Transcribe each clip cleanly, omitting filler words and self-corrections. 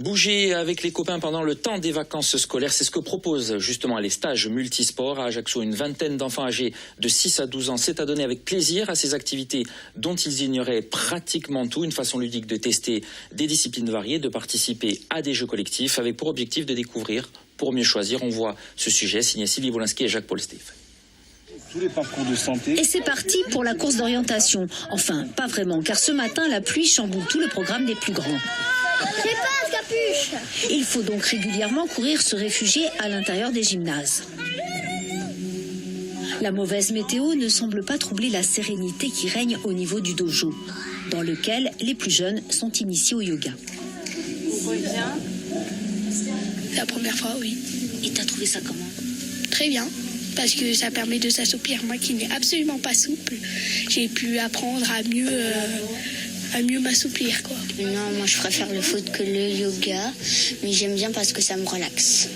Bouger avec les copains pendant le temps des vacances scolaires, c'est ce que proposent justement les stages multisports. À Ajaccio, une vingtaine d'enfants âgés de 6 à 12 ans s'est adonné avec plaisir à ces activités dont ils ignoraient pratiquement tout. Une façon ludique de tester des disciplines variées, de participer à des jeux collectifs avec pour objectif de découvrir pour mieux choisir. On voit ce sujet signé Sylvie Wolinski et Jacques-Paul Stef. Tous les parcours de santé. Et c'est parti pour la course d'orientation. Enfin, pas vraiment, car ce matin, la pluie chamboule tout le programme des plus grands. J'ai pas de capuche. Il faut donc régulièrement courir se réfugier à l'intérieur des gymnases. La mauvaise météo ne semble pas troubler la sérénité qui règne au niveau du dojo, dans lequel les plus jeunes sont initiés au yoga. La première fois, oui. Et t'as trouvé ça comment? Très bien, parce que ça permet de s'assouplir. Moi qui n'ai absolument pas souple, j'ai pu apprendre à mieux m'assouplir, quoi. Non, moi je préfère le foot que le yoga, mais j'aime bien parce que ça me relaxe.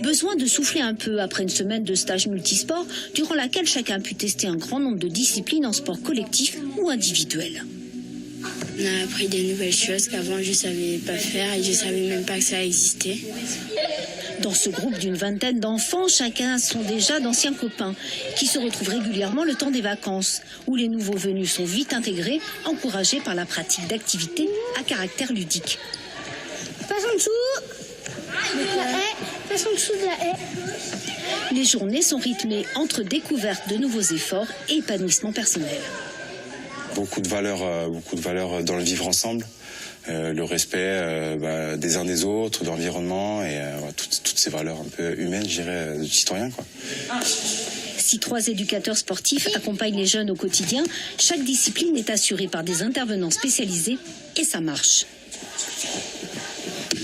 Besoin de souffler un peu après une semaine de stage multisport, durant laquelle chacun a pu tester un grand nombre de disciplines en sport collectif ou individuel. On a appris des nouvelles choses qu'avant je ne savais pas faire et je ne savais même pas que ça existait. Dans ce groupe d'une vingtaine d'enfants, chacun sont déjà d'anciens copains qui se retrouvent régulièrement le temps des vacances, où les nouveaux venus sont vite intégrés, encouragés par la pratique d'activités à caractère ludique. Passe en dessous de la haie. Passe en dessous de la haie. Les journées sont rythmées entre découverte de nouveaux efforts et épanouissement personnel. Beaucoup de valeurs dans le vivre ensemble. Le respect des uns des autres, de l'environnement et toutes ces valeurs un peu humaines, je dirais, du citoyen, quoi. Si 3 éducateurs sportifs accompagnent les jeunes au quotidien, chaque discipline est assurée par des intervenants spécialisés et ça marche.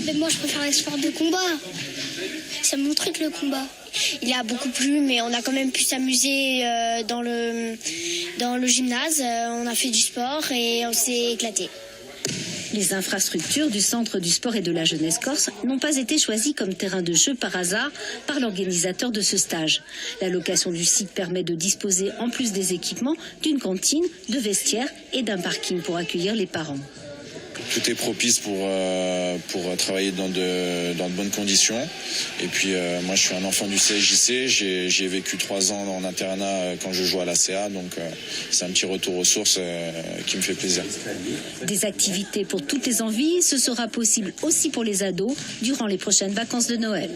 Mais moi je préfère les sports de combat. C'est mon truc le combat. Il a beaucoup plu, mais on a quand même pu s'amuser dans le gymnase. On a fait du sport et on s'est éclaté. Les infrastructures du Centre du sport et de la jeunesse corse n'ont pas été choisies comme terrain de jeu par hasard par l'organisateur de ce stage. La location du site permet de disposer, en plus des équipements, d'une cantine, de vestiaires et d'un parking pour accueillir les parents. Tout est propice pour travailler dans de bonnes conditions. Et puis moi je suis un enfant du CSJC, j'ai vécu 3 ans en internat quand je jouais à la CA, donc c'est un petit retour aux sources qui me fait plaisir. Des activités pour toutes les envies, ce sera possible aussi pour les ados durant les prochaines vacances de Noël.